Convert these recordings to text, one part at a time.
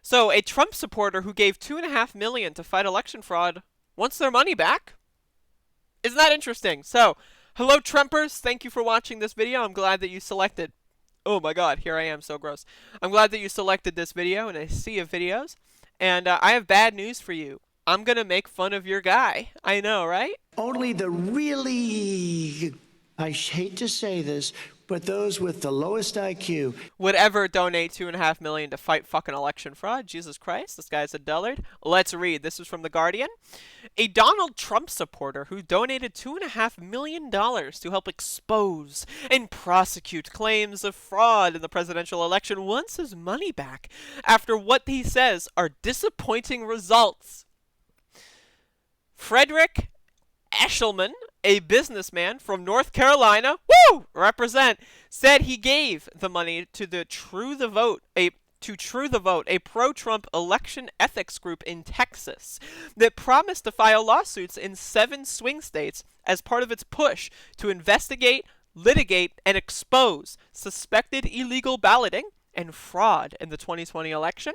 So a Trump supporter who gave $2.5 million to fight election fraud wants their money back. Isn't that interesting? So, hello Trumpers, thank you for watching this video. I'm glad that you selected. Oh my god, here I am, so gross. I'm glad that you selected this video in a sea of videos. And I have bad news for you. I'm gonna make fun of your guy. I know, right? Only the really, I hate to say this, but those with the lowest IQ would ever donate $2.5 million to fight fucking election fraud. Jesus Christ, this guy's a dullard. Let's read. This is from The Guardian. A Donald Trump supporter who donated $2.5 million to help expose and prosecute claims of fraud in the presidential election wants his money back after what he says are disappointing results. Frederick Eshelman, a businessman from North Carolina, represent, said he gave the money to the True the Vote, a pro-Trump election ethics group in Texas that promised to file lawsuits in 7 swing states as part of its push to investigate, litigate, and expose suspected illegal balloting and fraud in the 2020 election.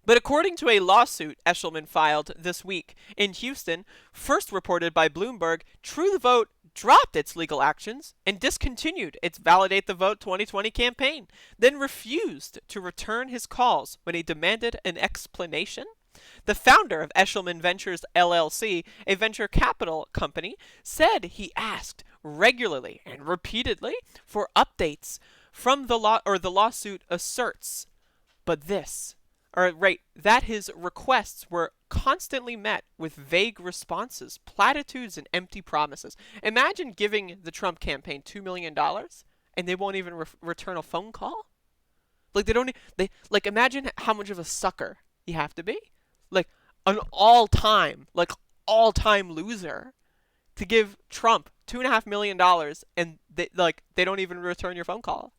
But according to a lawsuit Eshelman filed this week in Houston, first reported by Bloomberg, True the Vote dropped its legal actions and discontinued its Validate the Vote 2020 campaign, then refused to return his calls when he demanded an explanation. The founder of Eshelman Ventures LLC, a venture capital company, said he asked regularly and repeatedly for updates from the lawsuit asserts, that his requests were constantly met with vague responses, platitudes, and empty promises. Imagine giving the Trump campaign $2 million and they won't even return a phone call. Like imagine how much of a sucker you have to be, like an all-time loser, to give Trump $2.5 million and they don't even return your phone call,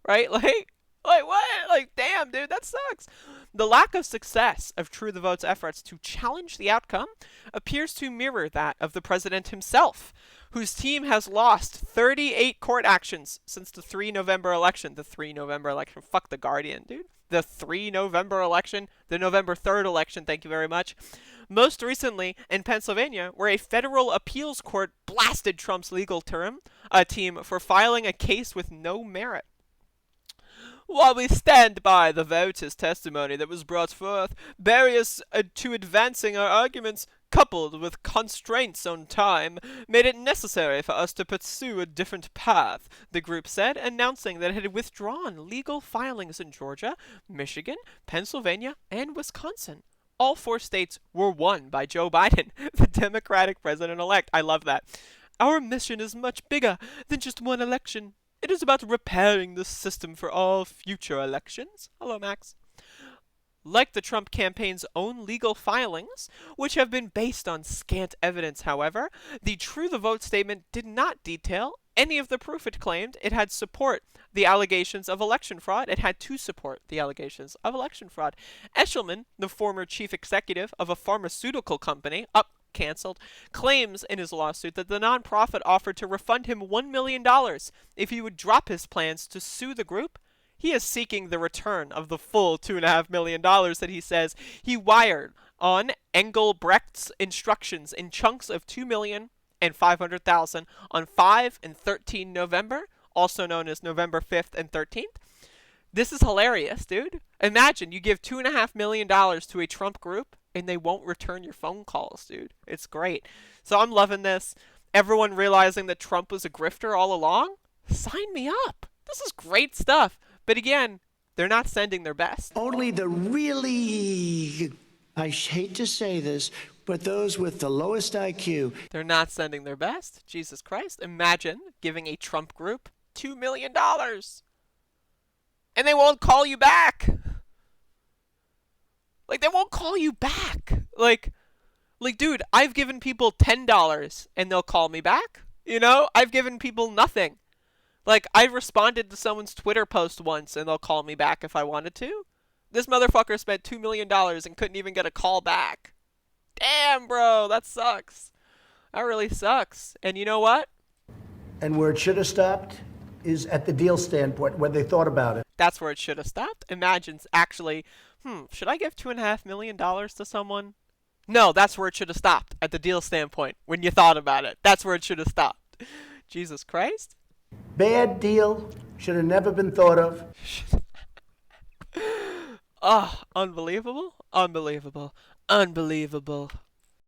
right? Like what? Like, damn, dude, that sucks. The lack of success of True the Vote's efforts to challenge the outcome appears to mirror that of the president himself, whose team has lost 38 court actions since the 3 November election. The 3 November election. Fuck The Guardian, dude. The 3 November election. The November 3rd election, thank you very much. Most recently in Pennsylvania, where a federal appeals court blasted Trump's legal team for filing a case with no merit. While we stand by the voters' testimony that was brought forth, barriers to advancing our arguments, coupled with constraints on time, made it necessary for us to pursue a different path, the group said, announcing that it had withdrawn legal filings in Georgia, Michigan, Pennsylvania, and Wisconsin. All 4 states were won by Joe Biden, the Democratic president-elect. I love that. Our mission is much bigger than just one election. It is about repairing the system for all future elections. Hello, Max. Like the Trump campaign's own legal filings, which have been based on scant evidence, however, the True the Vote statement did not detail any of the proof it claimed it had support the allegations of election fraud. It had to support the allegations of election fraud. Eshelman, the former chief executive of a pharmaceutical company, canceled, claims in his lawsuit that the nonprofit offered to refund him $1 million if he would drop his plans to sue the group. He is seeking the return of the full $2.5 million that he says he wired on Engelbrecht's instructions in chunks of $2 million and $500,000 on 5 and 13 November, also known as November 5th and 13th. This is hilarious, dude. Imagine you give $2.5 million to a Trump group and they won't return your phone calls, dude. It's great. So I'm loving this. Everyone realizing that Trump was a grifter all along? Sign me up. This is great stuff. But again, they're not sending their best. Only the really, I hate to say this, but those with the lowest IQ. They're not sending their best. Jesus Christ. Imagine giving a Trump group $2 million. And they won't call you back. Like, they won't call you back. Like, dude, I've given people $10 and they'll call me back. You know, I've given people nothing. Like, I responded to someone's Twitter post once and they'll call me back if I wanted to. This motherfucker spent $2 million and couldn't even get a call back. Damn, bro, that sucks. That really sucks. And you know what? And where it should have stopped is at the deal standpoint, where they thought about it. That's where it should have stopped. Imagine actually, should I give $2.5 million to someone? No, that's where it should have stopped at the deal standpoint when you thought about it. That's where it should have stopped. Jesus Christ. Bad deal. Should have never been thought of. Oh, unbelievable, unbelievable, unbelievable.